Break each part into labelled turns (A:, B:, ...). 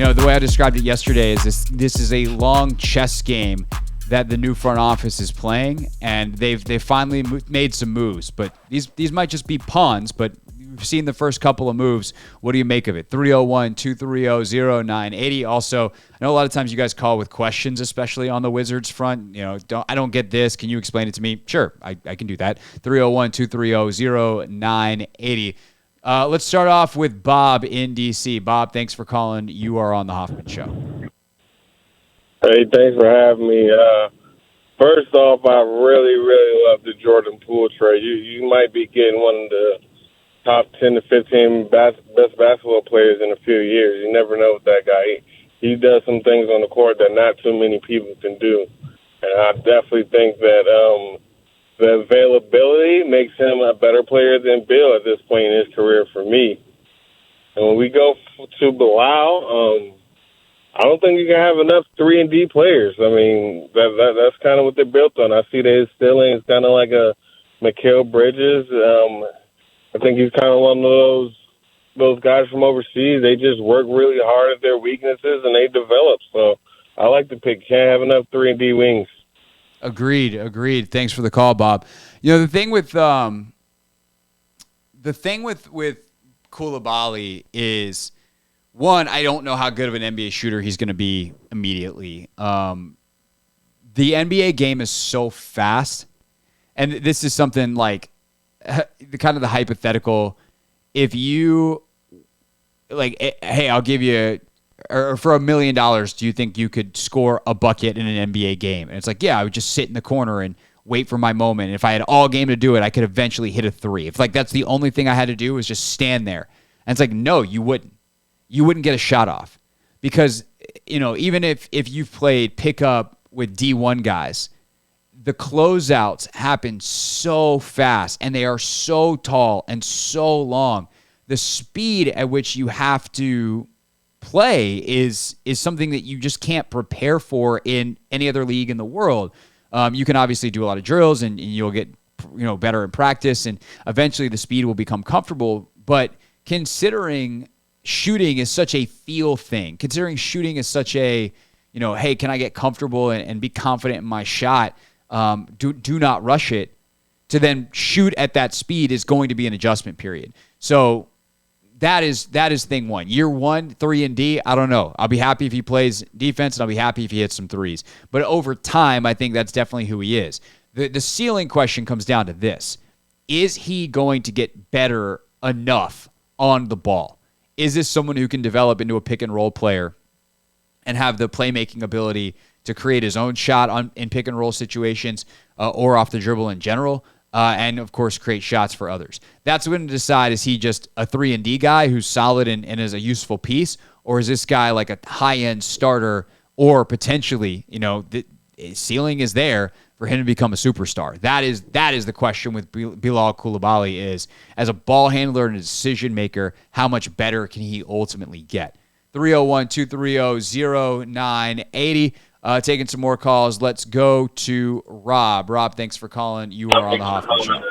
A: The way I described it yesterday is this is a long chess game that the new front office is playing, and they've finally made some moves. But these might just be pawns, but you've seen the first couple of moves. What do you make of it? 301-230-0980. Also, I know a lot of times you guys call with questions, especially on the Wizards front. I don't get this. Can you explain it to me? Sure, I can do that. 301-230-0980. Let's start off with Bob in D.C. Bob, thanks for calling. You are on the Hoffman Show.
B: Hey, thanks for having me. First off, I really, really love the Jordan Poole trade. You might be getting one of the top 10 to 15 best basketball players in a few years. You never know with that guy. He does some things on the court that not too many people can do. And I definitely think that the availability makes him a better player than Bill at this point in his career for me. And when we go to Bilal, I don't think you can have enough 3-and-D players. I mean, that's kind of what they're built on. I see that his ceiling is kind of like a Mikal Bridges. I think he's kind of one of those guys from overseas. They just work really hard at their weaknesses, and they develop. So I like the pick. Can't have enough 3-and-D wings.
A: Agreed. Thanks for the call, Bob. The thing with Coulibaly is, one, I don't know how good of an NBA shooter he's going to be immediately. The NBA game is so fast, and this is something like the hypothetical. If you hey, I'll give you, or for $1 million, do you think you could score a bucket in an NBA game? And it's like, yeah, I would just sit in the corner and wait for my moment. And if I had all game to do it, I could eventually hit a three. If that's the only thing I had to do was just stand there. And it's like, no, you wouldn't. You wouldn't get a shot off because, even if you've played pickup with D1 guys, the closeouts happen so fast and they are so tall and so long. The speed at which you have to play is something that you just can't prepare for in any other league in the world. You can obviously do a lot of drills and you'll get better in practice, and eventually the speed will become comfortable. But considering shooting is such a feel thing, considering shooting is such a, hey, can I get comfortable and be confident in my shot? Do not rush it. To then shoot at that speed is going to be an adjustment period. So that is thing one. Year one, 3-and-D, I don't know. I'll be happy if he plays defense, and I'll be happy if he hits some threes. But over time, I think that's definitely who he is. The ceiling question comes down to this. Is he going to get better enough on the ball? Is this someone who can develop into a pick-and-roll player and have the playmaking ability to create his own shot in pick-and-roll situations or off the dribble in general? And, of course, create shots for others. That's going to decide, is he just a 3-and-D guy who's solid and is a useful piece, or is this guy like a high-end starter, or potentially, the ceiling is there for him to become a superstar? That is the question with Bilal Coulibaly is, as a ball handler and a decision maker, how much better can he ultimately get? 301-230-0980. Taking some more calls. Let's go to Rob. Rob, thanks for calling. You are on the Hoffman Show.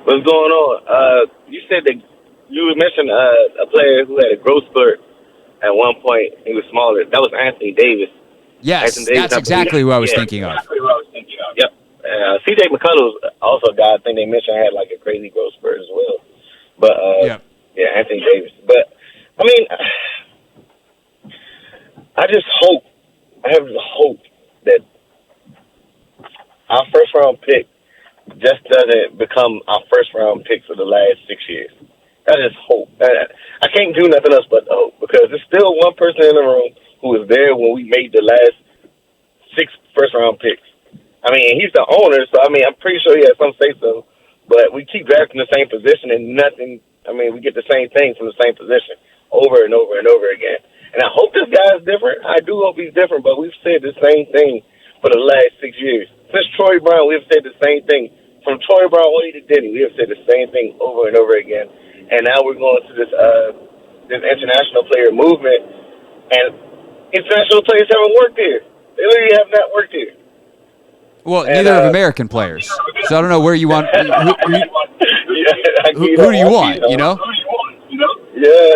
C: What's going on? You said that you mentioned a player who had a growth spurt at one point. He was smaller. That was Anthony Davis.
A: Yes, that's exactly who I was thinking of.
C: Yep. C.J. McCullough's also a guy I think they mentioned had like a crazy growth spurt as well. But, yeah, Anthony Davis. But, I mean, I have the hope that our first-round pick just doesn't become our first-round pick for the last 6 years. I just hope. I can't do nothing else but hope, because there's still one person in the room who was there when we made the last 6 first-round picks. I mean, he's the owner, so, I mean, I'm pretty sure he has some say-so, but we keep drafting the same position and nothing. I mean, we get the same thing from the same position over and over and over again. And I hope this guy is different. I do hope he's different, but we've said the same thing for the last 6 years. Since Troy Brown, we've said the same thing. From Troy Brown all the way to Denny, we have said the same thing over and over again. And now we're going to this international player movement, and international players haven't worked here. They literally have not worked here.
A: Well, neither have American players. So I don't know where you want. Who do you want?
C: Yeah.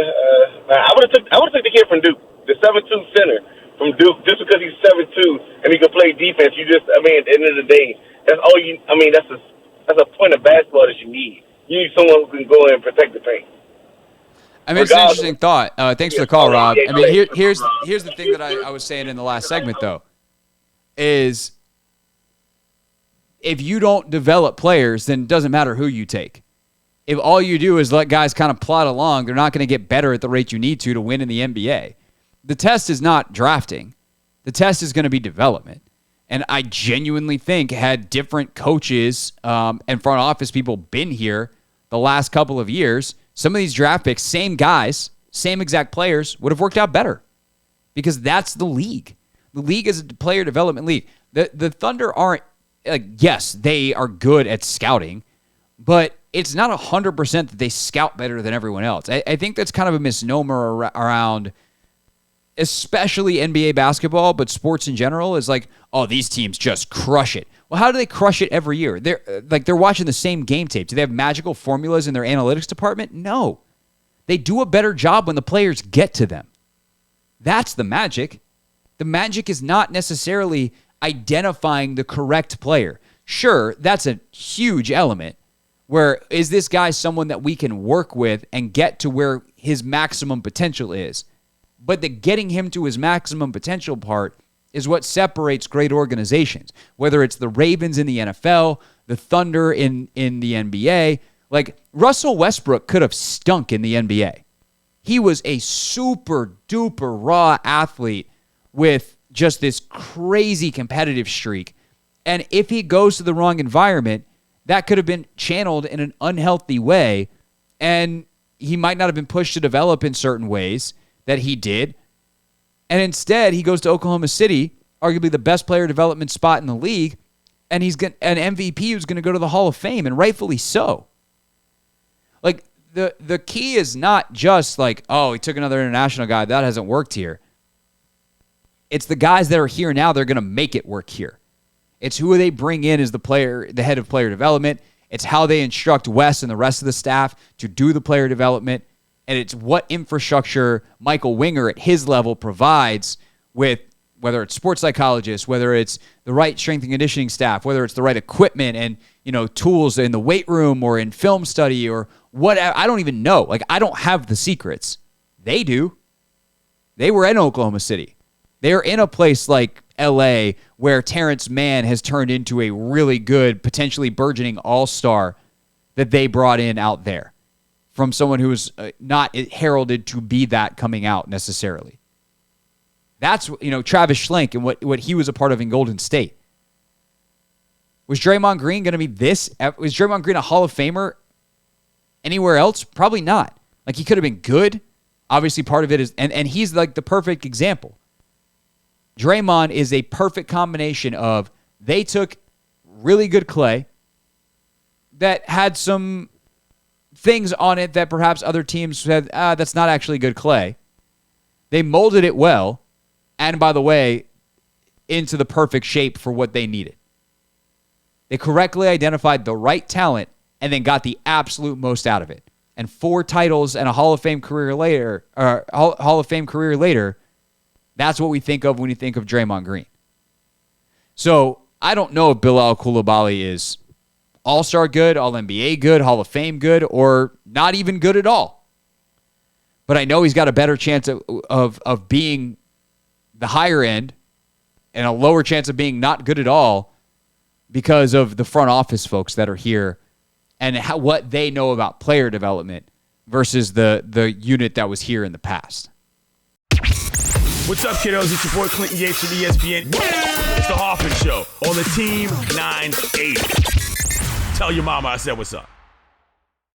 C: I would have took the kid from Duke, the 7'2" center from Duke, just because he's 7'2" and he can play defense. At the end of the day, that's all you. That's a point of basketball that you need. You need someone who can go in and protect the paint.
A: I mean, it's an interesting thought. Thanks for the call, Rob. I mean, here's the thing that I was saying in the last segment, though, is if you don't develop players, then it doesn't matter who you take. If all you do is let guys kind of plod along, they're not going to get better at the rate you need to win in the NBA. The test is not drafting. The test is going to be development. And I genuinely think had different coaches and front office people been here the last couple of years, some of these draft picks, same guys, same exact players, would have worked out better because that's the league. The league is a player development league. The Thunder aren't, yes, they are good at scouting, but it's not 100% that they scout better than everyone else. I think that's kind of a misnomer around especially NBA basketball, but sports in general is like, oh, these teams just crush it. Well, how do they crush it every year? They're watching the same game tape. Do they have magical formulas in their analytics department? No. They do a better job when the players get to them. That's the magic. The magic is not necessarily identifying the correct player. Sure, that's a huge element. Where is this guy someone that we can work with and get to where his maximum potential is? But the getting him to his maximum potential part is what separates great organizations. Whether it's the Ravens in the NFL, the Thunder in the NBA. Like, Russell Westbrook could have stunk in the NBA. He was a super duper raw athlete with just this crazy competitive streak. And if he goes to the wrong environment, that could have been channeled in an unhealthy way, and he might not have been pushed to develop in certain ways that he did. And instead, he goes to Oklahoma City, arguably the best player development spot in the league, and he's an MVP who's going to go to the Hall of Fame, and rightfully so. Like, the key is not just like, oh, he took another international guy. That hasn't worked here. It's the guys that are here now, they're going to make it work here. It's who they bring in as the head of player development. It's how they instruct Wes and the rest of the staff to do the player development. And it's what infrastructure Michael Winger at his level provides with whether it's sports psychologists, whether it's the right strength and conditioning staff, whether it's the right equipment and, tools in the weight room or in film study or whatever. I don't even know. Like, I don't have the secrets. They do. They were in Oklahoma City. They're in a place like L.A. where Terrence Mann has turned into a really good, potentially burgeoning all-star that they brought in out there from someone who was not heralded to be that coming out necessarily. That's, Travis Schlenk and what he was a part of in Golden State. Was Draymond Green going to be this? Was Draymond Green a Hall of Famer anywhere else? Probably not. Like, he could have been good. Obviously, part of it is, and he's like the perfect example. Draymond is a perfect combination of they took really good clay that had some things on it that perhaps other teams said, that's not actually good clay. They molded it well, and by the way, into the perfect shape for what they needed. They correctly identified the right talent and then got the absolute most out of it. And 4 titles and a Hall of Fame career later, that's what we think of when you think of Draymond Green. So I don't know if Bilal Coulibaly is all-star good, all-NBA good, Hall of Fame good, or not even good at all. But I know he's got a better chance of being the higher end and a lower chance of being not good at all because of the front office folks that are here and what they know about player development versus the unit that was here in the past.
D: What's up, kiddos? It's your boy Clinton Yates from ESPN. It's the Hoffman Show on the Team 980. Tell your mama I said what's up.